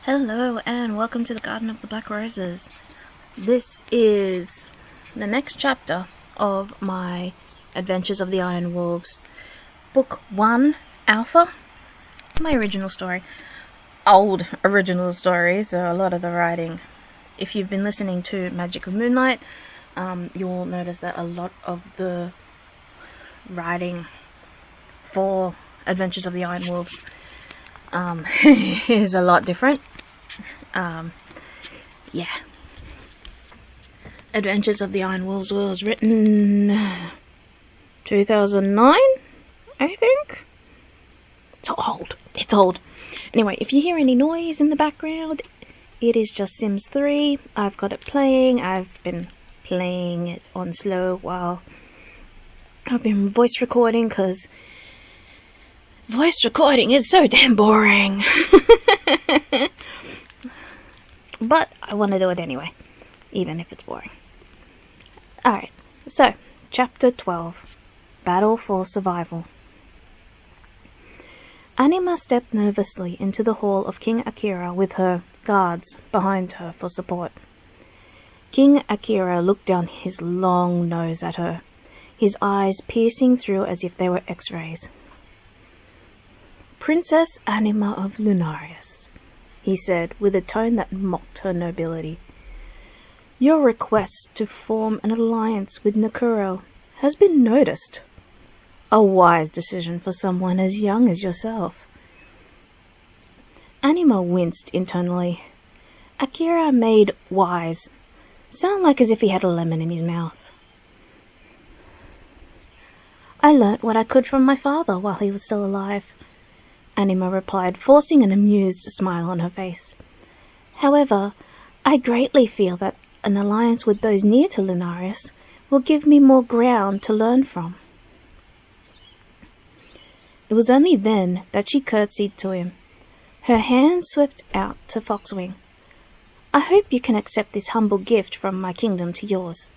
Hello and welcome to the Garden of the Black Roses. This is the next chapter of my Adventures of the Iron Wolves. Book 1, Alpha, my original story. Old original story, so a lot of the writing. If you've been listening to Magic of Moonlight, you'll notice that a lot of the writing for Adventures of the Iron Wolves is a lot different. Yeah. Adventures of the Iron Wolves was written 2009, I think. It's old. Anyway, if you hear any noise in the background, it is just Sims 3. I've got it playing. I've been playing it on slow while I've been voice recording, because voice recording is so damn boring. But I want to do it anyway, even if it's boring. Alright, so, Chapter 12, Battle for Survival. Anima stepped nervously into the hall of King Akira with her guards behind her for support. King Akira looked down his long nose at her, his eyes piercing through as if they were X-rays. "Princess Anima of Lunarias," he said with a tone that mocked her nobility. "Your request to form an alliance with Nakuro has been noticed. A wise decision for someone as young as yourself." Anima winced internally. Akira made wise sound like as if he had a lemon in his mouth. "I learnt what I could from my father while he was still alive," Anima replied, forcing an amused smile on her face. "However, I greatly feel that an alliance with those near to Lunarias will give me more ground to learn from." It was only then that she curtsied to him. Her hand swept out to Foxwing. "I hope you can accept this humble gift from my kingdom to yours."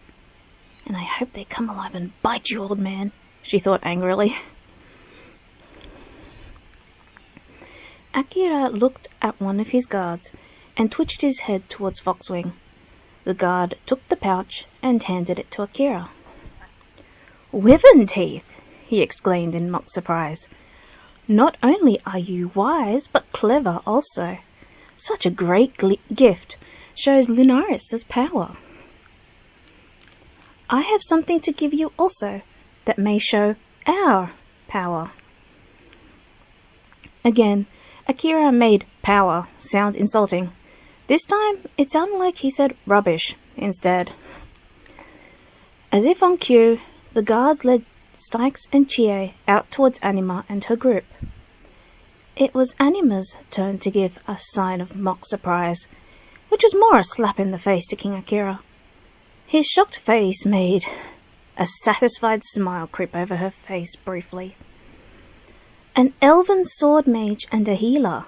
"And I hope they come alive and bite you, old man," she thought angrily. Akira looked at one of his guards and twitched his head towards Foxwing. The guard took the pouch and handed it to Akira. "Wyvern teeth!" he exclaimed in mock surprise. "Not only are you wise, but clever also. Such a great gift shows Lunarias' power. I have something to give you also that may show our power." Again, Akira made power sound insulting. This time, it sounded like he said rubbish instead. As if on cue, the guards led Styx and Chie out towards Anima and her group. It was Anima's turn to give a sign of mock surprise, which was more a slap in the face to King Akira. His shocked face made a satisfied smile creep over her face briefly. "An elven sword mage and a healer."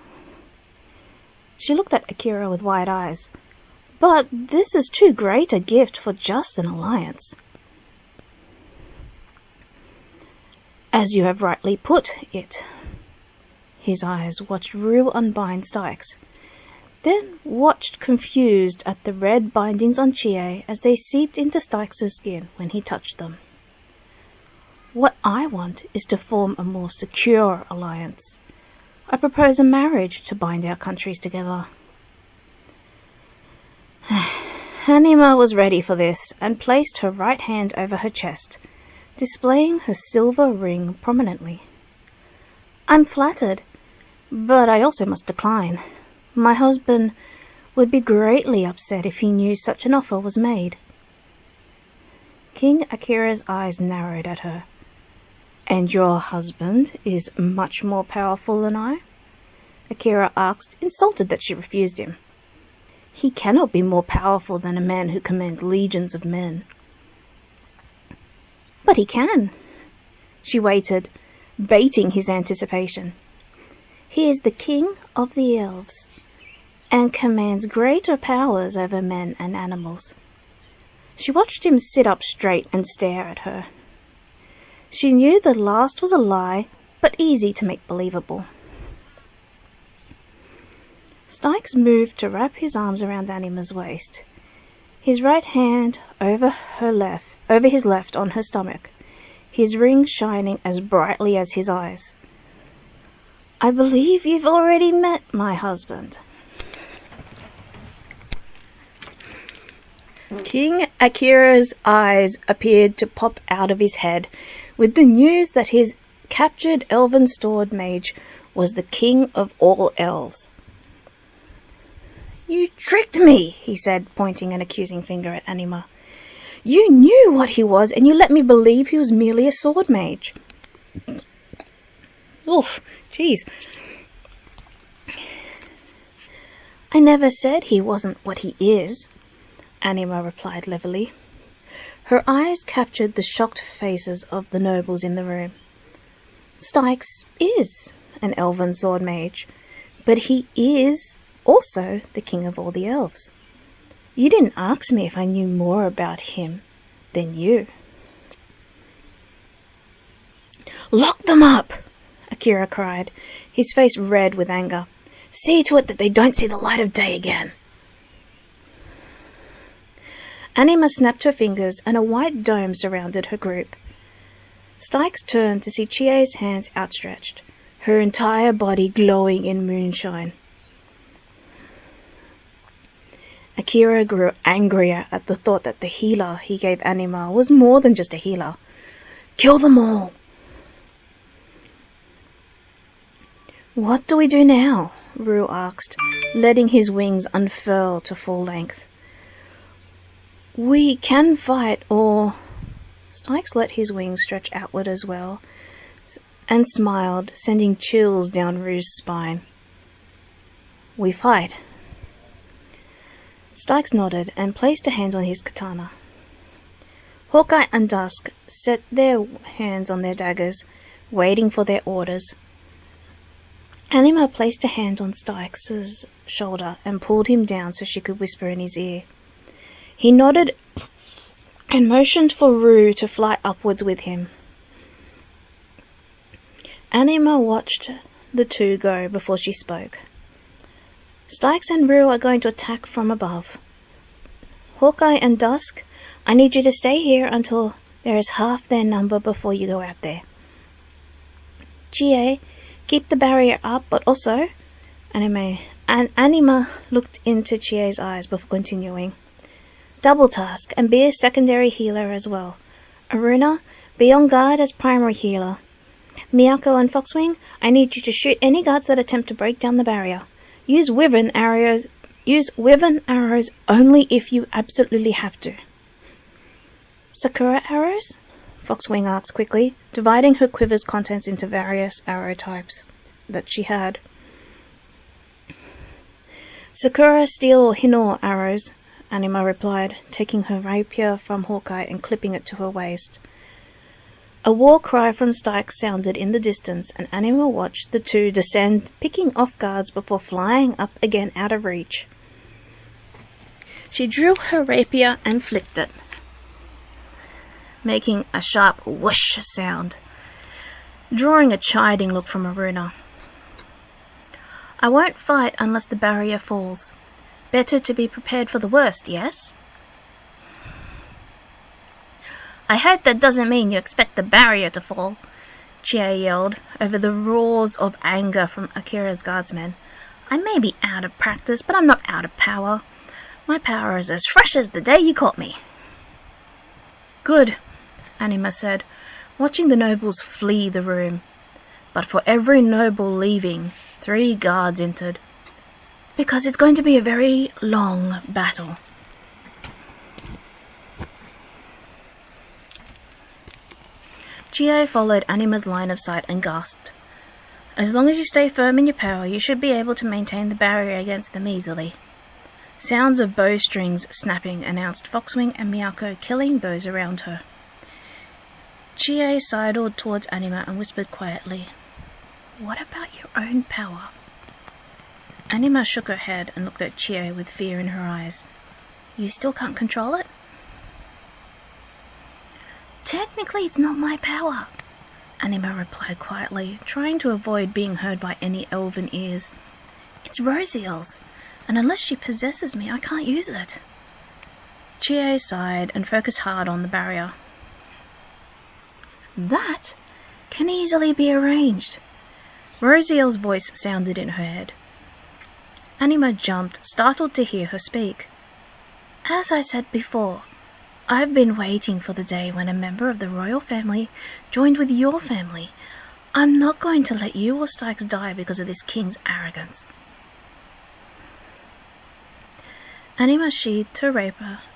She looked at Akira with wide eyes. "But this is too great a gift for just an alliance." "As you have rightly put it." His eyes watched Rue unbind Styx, then watched confused at the red bindings on Chie as they seeped into Styx's skin when he touched them. "What I want is to form a more secure alliance. I propose a marriage to bind our countries together." Anima was ready for this and placed her right hand over her chest, displaying her silver ring prominently. "I'm flattered, but I also must decline. My husband would be greatly upset if he knew such an offer was made." King Akira's eyes narrowed at her. "And your husband is much more powerful than I?" Akira asked, insulted that she refused him. "He cannot be more powerful than a man who commands legions of men." "But he can." She waited, baiting his anticipation. "He is the king of the elves, and commands greater powers over men and animals." She watched him sit up straight and stare at her. She knew the last was a lie, but easy to make believable. Styx moved to wrap his arms around Anima's waist, his right hand over his left on her stomach, his ring shining as brightly as his eyes. "I believe you've already met my husband." King Akira's eyes appeared to pop out of his head with the news that his captured elven sword mage was the king of all elves. "You tricked me," he said, pointing an accusing finger at Anima. "You knew what he was, and you let me believe he was merely a sword mage." Oof, jeez. "I never said he wasn't what he is," Anima replied levelly. Her eyes captured the shocked faces of the nobles in the room. "Styx is an elven sword mage, but he is also the king of all the elves. You didn't ask me if I knew more about him than you." "Lock them up!" Akira cried, his face red with anger. "See to it that they don't see the light of day again." Anima snapped her fingers and a white dome surrounded her group. Styx turned to see Chie's hands outstretched, her entire body glowing in moonshine. Akira grew angrier at the thought that the healer he gave Anima was more than just a healer. "Kill them all!" "What do we do now?" Rue asked, letting his wings unfurl to full length. "We can fight, or..." Styx let his wings stretch outward as well, and smiled, sending chills down Rue's spine. "We fight." Styx nodded and placed a hand on his katana. Hawkeye and Dusk set their hands on their daggers, waiting for their orders. Anima placed a hand on Styx's shoulder and pulled him down so she could whisper in his ear. He nodded and motioned for Rue to fly upwards with him. Anima watched the two go before she spoke. "Styx and Rue are going to attack from above. Hawkeye and Dusk, I need you to stay here until there is half their number before you go out there. Chie, keep the barrier up, but also..." Anima looked into Chie's eyes before continuing. "Double task, and be a secondary healer as well. Aruna, be on guard as primary healer. Miyako and Foxwing, I need you to shoot any guards that attempt to break down the barrier. Use wyvern arrows only if you absolutely have to." "Sakura arrows?" Foxwing asked quickly, dividing her quiver's contents into various arrow types that she had. "Sakura, steel, or Hinor arrows," Anima replied, taking her rapier from Hawkeye and clipping it to her waist. A war cry from Styx sounded in the distance, and Anima watched the two descend, picking off guards before flying up again out of reach. She drew her rapier and flicked it, making a sharp whoosh sound, drawing a chiding look from Aruna. "I won't fight unless the barrier falls. Better to be prepared for the worst, yes?" "I hope that doesn't mean you expect the barrier to fall," Chie yelled, over the roars of anger from Akira's guardsmen. "I may be out of practice, but I'm not out of power. My power is as fresh as the day you caught me." "Good," Anima said, watching the nobles flee the room. But for every noble leaving, 3 guards entered. Because it's going to be a very long battle. Chie followed Anima's line of sight and gasped. "As long as you stay firm in your power, you should be able to maintain the barrier against them easily." Sounds of bowstrings snapping announced Foxwing and Miyako killing those around her. Chie sidled towards Anima and whispered quietly, "What about your own power?" Anima shook her head and looked at Chie with fear in her eyes. "You still can't control it?" "Technically, it's not my power," Anima replied quietly, trying to avoid being heard by any elven ears. "It's Rosiel's. and unless she possesses me, I can't use it. Chie sighed and focused hard on the barrier. That can easily be arranged. Rosiel's voice sounded in her head. Anima jumped, startled to hear her speak. As I said before, I've been waiting for the day when a member of the royal family joined with your family. I'm not going to let you or Styx die because of this king's arrogance. Anima sheathed her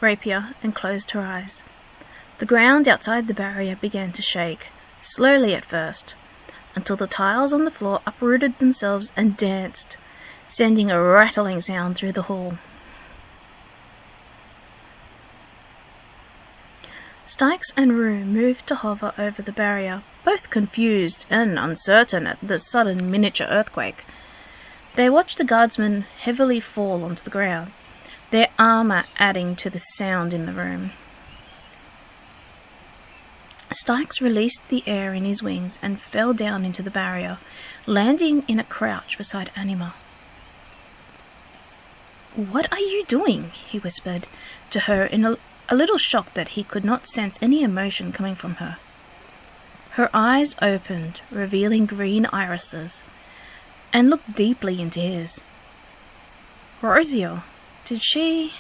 rapier and closed her eyes. The ground outside the barrier began to shake, slowly at first, until the tiles on the floor uprooted themselves and danced, sending a rattling sound through the hall. Styx and Rue moved to hover over the barrier, both confused and uncertain at the sudden miniature earthquake. They watched the guardsmen heavily fall onto the ground, their armour adding to the sound in the room. Styx released the air in his wings and fell down into the barrier, landing in a crouch beside Anima. "What are you doing?" he whispered to her in a little shocked that he could not sense any emotion coming from her. Her eyes opened, revealing green irises, and looked deeply into his. Rosiel, did she...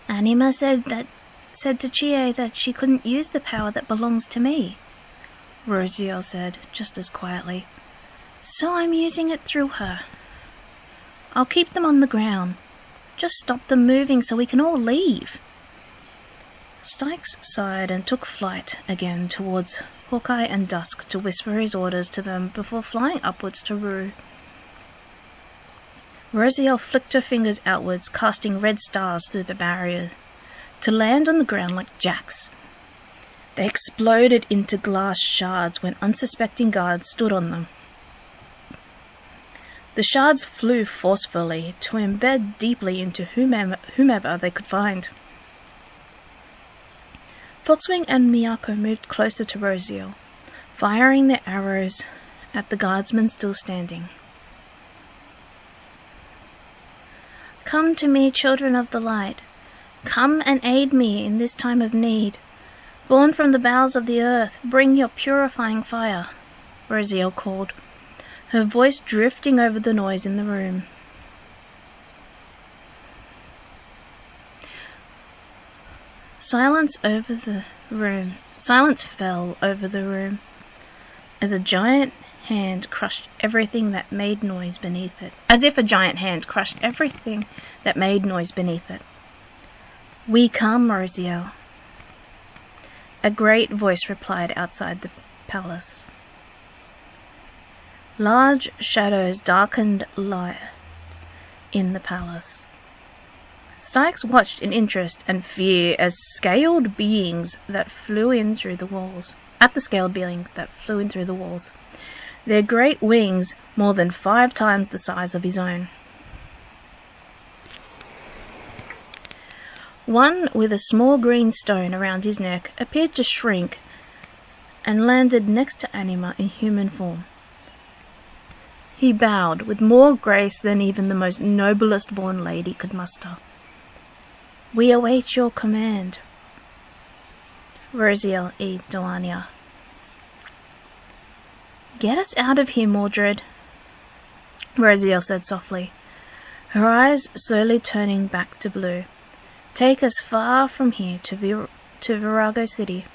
Anima said to Chie that she couldn't use the power that belongs to me, Rosiel said, just as quietly. So I'm using it through her. I'll keep them on the ground. Just stop them moving so we can all leave. Styx sighed and took flight again towards Hawkeye and Dusk to whisper his orders to them before flying upwards to Rue. Rosiel flicked her fingers outwards, casting red stars through the barrier, to land on the ground like jacks. They exploded into glass shards when unsuspecting guards stood on them. The shards flew forcefully to embed deeply into whomever they could find. Foxwing and Miyako moved closer to Rosiel, firing their arrows at the guardsmen still standing. Come to me, children of the light. Come and aid me in this time of need. Born from the bowels of the earth, bring your purifying fire, Rosiel called, her voice drifting over the noise in the room. Silence fell over the room as a giant hand crushed everything that made noise beneath it. We come, Rosiel. A great voice replied outside the palace. Large shadows darkened light in the palace. Styx watched in interest and fear as the scaled beings that flew in through the walls. Their great wings more than 5 times the size of his own. One with a small green stone around his neck appeared to shrink and landed next to Anima in human form. He bowed with more grace than even the most noblest born lady could muster. We await your command, Rosiel e Doania. Get us out of here, Mordred, Rosiel said softly, her eyes slowly turning back to blue. Take us far from here to Virago City.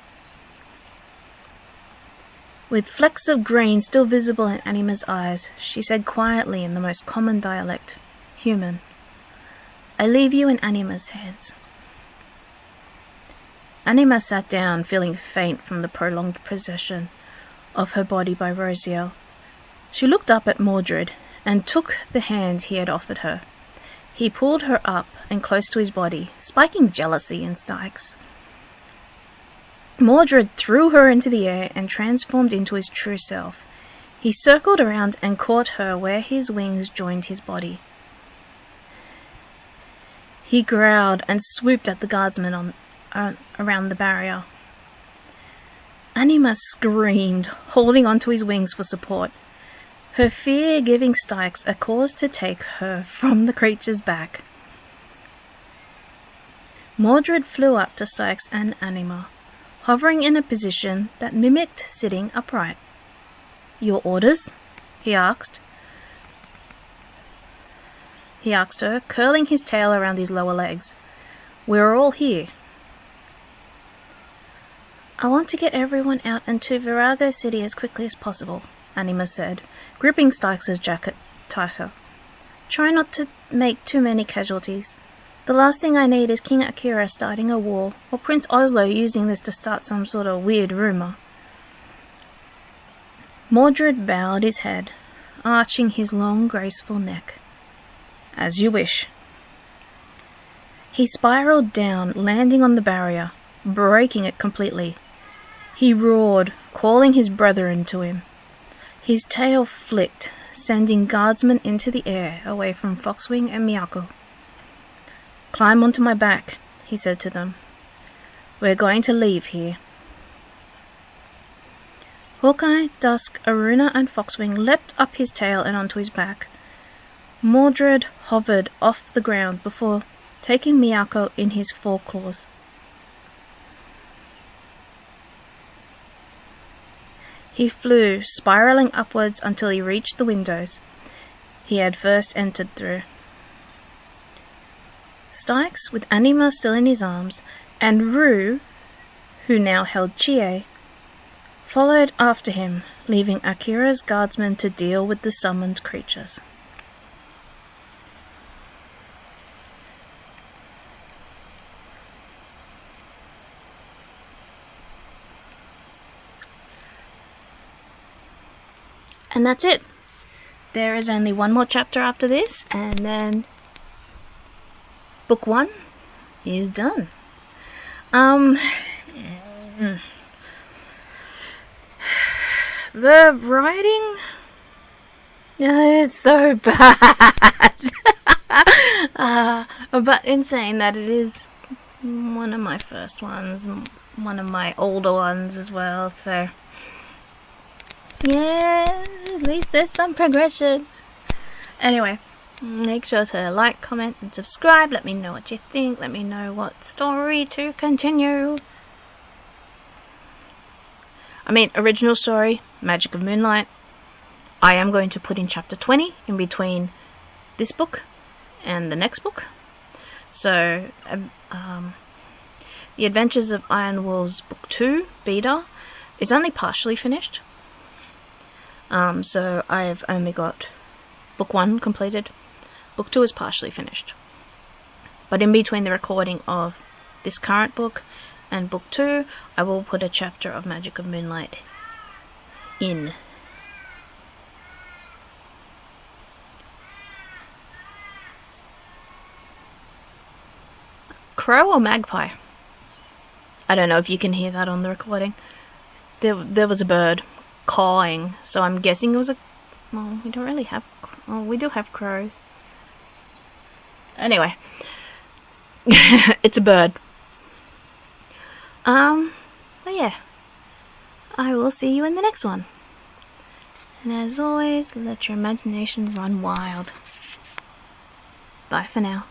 With flecks of green still visible in Anima's eyes, she said quietly in the most common dialect, human, I leave you in Anima's hands. Anima sat down, feeling faint from the prolonged possession of her body by Rosiel. She looked up at Mordred and took the hand he had offered her. He pulled her up and close to his body, spiking jealousy in Styx. Mordred threw her into the air and transformed into his true self. He circled around and caught her where his wings joined his body. He growled and swooped at the guardsmen around the barrier. Anima screamed, holding onto his wings for support. her fear giving Styx a cause to take her from the creature's back. Mordred flew up to Styx and Anima, hovering in a position that mimicked sitting upright. "Your orders?" he asked. He asked her, curling his tail around his lower legs. "We're all here." "I want to get everyone out into Virago City as quickly as possible," Anima said, gripping Styx's jacket tighter. "Try not to make too many casualties. The last thing I need is King Akira starting a war, or Prince Oslo using this to start some sort of weird rumour." Mordred bowed his head, arching his long, graceful neck. "As you wish." He spiraled down, landing on the barrier, breaking it completely. He roared, calling his brethren to him. His tail flicked, sending guardsmen into the air away from Foxwing and Miyako. "Climb onto my back," he said to them. "We're going to leave here." Hawkeye, Dusk, Aruna and Foxwing leapt up his tail and onto his back. Mordred hovered off the ground before taking Miyako in his foreclaws. He flew, spiraling upwards until he reached the windows he had first entered through. Styx, with Anima still in his arms, and Rue, who now held Chie, followed after him, leaving Akira's guardsmen to deal with the summoned creatures. And that's it. There is only one more chapter after this, and then book 1 is done. The writing is so bad. But in saying that, it is one of my first ones, one of my older ones as well, so yeah, at least there's some progression. Anyway, make sure to like, comment and subscribe. Let me know what you think. Let me know what story to continue. Original story, Magic of Moonlight. I am going to put in chapter 20 in between this book and the next book. So, The Adventures of Iron Wolves Book 2, Beta, is only partially finished. So I've only got book 1 completed. Book 2 is partially finished. But in between the recording of this current book and book 2, I will put a chapter of Magic of Moonlight in. Crow or magpie? I don't know if you can hear that on the recording. There was a bird cawing, so I'm guessing it was a... Well, we don't really have... Well, we do have crows. Anyway. It's a bird. But yeah. I will see you in the next one. And as always, let your imagination run wild. Bye for now.